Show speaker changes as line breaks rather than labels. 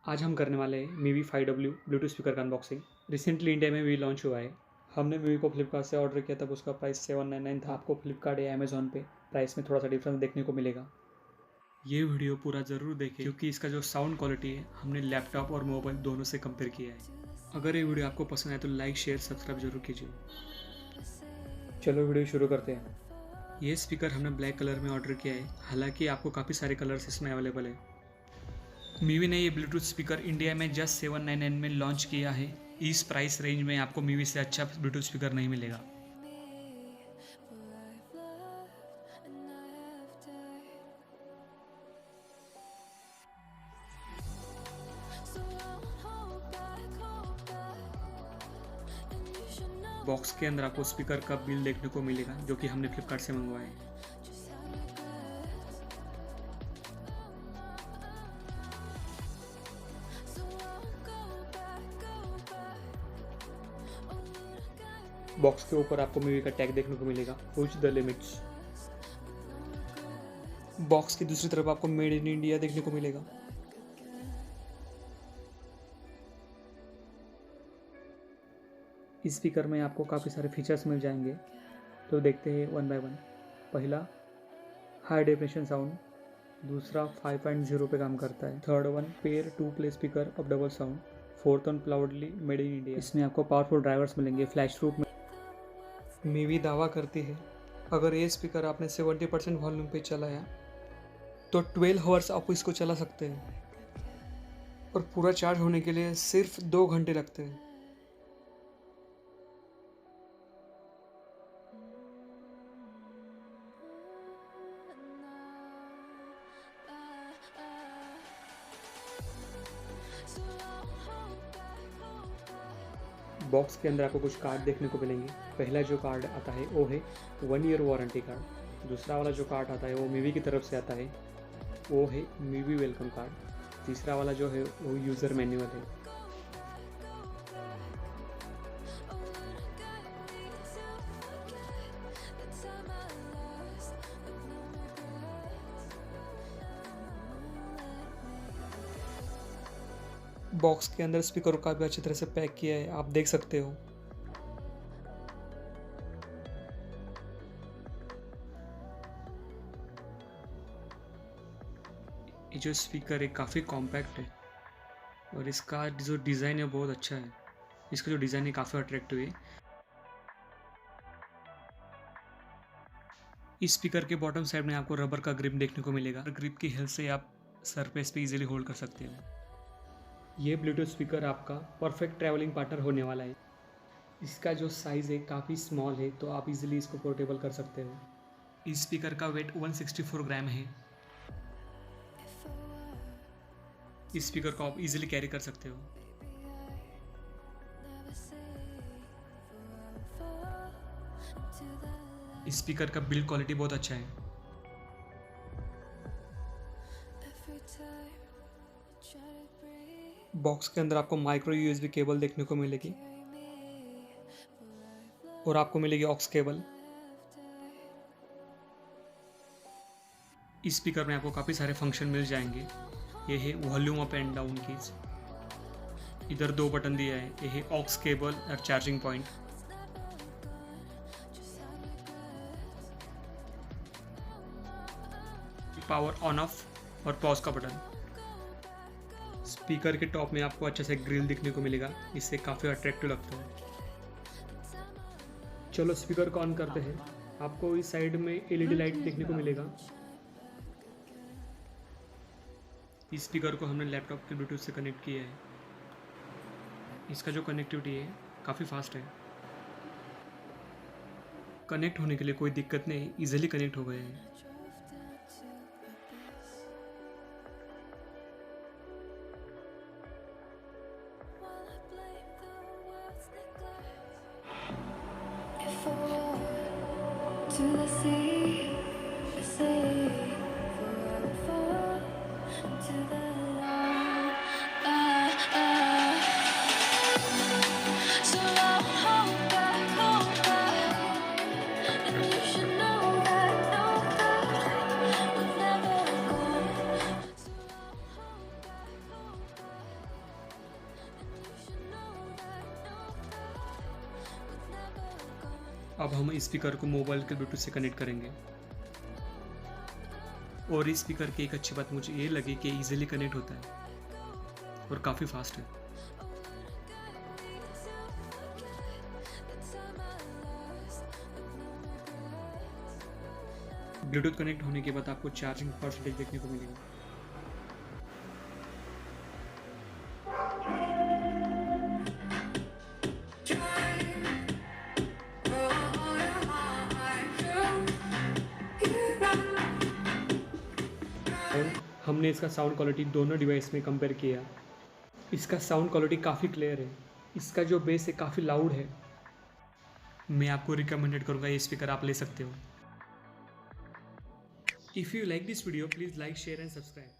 आज हम करने वाले हैं MIUI 5W ब्लूटूथ स्पीकर का अनबॉक्सिंग। रिसेंटली इंडिया में भी लॉन्च हुआ है। हमने MIUI को फ्लिपकार्ट से ऑर्डर किया तब उसका प्राइस 799 था। आपको फ्लिपकार्ट या अमेजोन पे प्राइस में थोड़ा सा डिफरेंस देखने को मिलेगा। ये वीडियो पूरा ज़रूर देखें क्योंकि इसका जो साउंड क्वालिटी है हमने लैपटॉप और मोबाइल दोनों से कंपेयर किया है। अगर ये वीडियो आपको पसंद आए तो लाइक शेयर सब्सक्राइब जरूर कीजिए। चलो वीडियो शुरू करते हैं। ये स्पीकर हमने ब्लैक कलर में ऑर्डर किया है, हालांकि आपको काफ़ी सारे कलर्स इसमें अवेलेबल है। MIUI ने ये ब्लूटूथ स्पीकर इंडिया में जस्ट 799 में लॉन्च किया है। इस प्राइस रेंज में आपको MIUI से अच्छा ब्लूटूथ स्पीकर नहीं मिलेगा। बॉक्स के अंदर आपको स्पीकर का बिल देखने को मिलेगा जो कि हमने फ्लिपकार्ट से मंगवाया है। बॉक्स के ऊपर आपको MIUI का टैग देखने को मिलेगा, पुश द लिमिट्स। बॉक्स की दूसरी तरफ आपको मेड इन इंडिया देखने को मिलेगा। इस स्पीकर में आपको काफ़ी सारे फीचर्स मिल जाएंगे, तो देखते हैं वन बाय वन। पहला, हाई डेफिनेशन साउंड। दूसरा 5.0 पे काम करता है। Third one, pair to play speaker of double sound. Fourth one, proudly made in India. इसमें आपको पावरफुल ड्राइवर्स मिलेंगे, फ्लैश प्रूफ में। MIUI दावा करती है अगर ये स्पीकर आपने 70% वॉल्यूम पे चलाया तो 12 आवर्स आप इसको चला सकते हैं और पूरा चार्ज होने के लिए सिर्फ 2 घंटे लगते हैं। बॉक्स के अंदर आपको कुछ कार्ड देखने को मिलेंगे। पहला जो कार्ड आता है वो है 1 ईयर वारंटी कार्ड। दूसरा वाला जो कार्ड आता है वो MIUI की तरफ से आता है, वो है MIUI वेलकम कार्ड। तीसरा वाला जो है वो यूज़र मैनुअल है। बॉक्स के अंदर स्पीकर को काफ़ी अच्छी तरह से पैक किया है, आप देख सकते हो। ये जो स्पीकर है काफ़ी कॉम्पैक्ट है और इसका जो डिज़ाइन है बहुत अच्छा है। इसका जो डिज़ाइन है काफ़ी अट्रैक्टिव है। इस स्पीकर के बॉटम साइड में आपको रबर का ग्रिप देखने को मिलेगा। ग्रिप की हेल्प से आप सरफेस पे इजीली होल्ड कर सकते हो। ये ब्लूटूथ स्पीकर आपका परफेक्ट ट्रैवलिंग पार्टनर होने वाला है। इसका जो साइज़ है काफ़ी स्मॉल है, तो आप इजीली इसको पोर्टेबल कर सकते हो। इस स्पीकर का वेट 164 ग्राम है। इस स्पीकर को आप इजीली कैरी कर सकते हो। इस स्पीकर का बिल्ड क्वालिटी बहुत अच्छा है। बॉक्स के अंदर आपको माइक्रो USB केबल देखने को मिलेगी और आपको मिलेगी ऑक्स केबल। इस स्पीकर में आपको काफ़ी सारे फंक्शन मिल जाएंगे। ये है volume up and down keys. इधर 2 बटन दिया है। ये है ऑक्स केबल और charging point. Power on off और पॉज का बटन। स्पीकर के टॉप में आपको अच्छे से ग्रिल दिखने को मिलेगा, इससे काफ़ी अट्रैक्टिव लगता है। चलो स्पीकर को ऑन करते हैं। आपको इस साइड में LED लाइट देखने को मिलेगा। इस स्पीकर को हमने लैपटॉप के ब्लूटूथ से कनेक्ट किया है। इसका जो कनेक्टिविटी है काफ़ी फास्ट है। कनेक्ट होने के लिए कोई दिक्कत नहीं, इजीली कनेक्ट हो गए हैं।
To the sea, the sea, to the land. So don't hold back, and you should know that.
अब हम इस स्पीकर को मोबाइल के ब्लूटूथ से कनेक्ट करेंगे। और इस स्पीकर की एक अच्छी बात मुझे ये लगी कि इजीली कनेक्ट होता है और काफ़ी फास्ट है। ब्लूटूथ कनेक्ट होने के बाद आपको चार्जिंग परसेंटेज देखने को मिलेगा। और हमने इसका साउंड क्वालिटी दोनों डिवाइस में कंपेयर किया। इसका साउंड क्वालिटी काफ़ी क्लियर है। इसका जो बेस है काफ़ी लाउड है। मैं आपको रिकमेंडेड करूँगा ये स्पीकर आप ले सकते हो। If you like this video, please like, share and subscribe.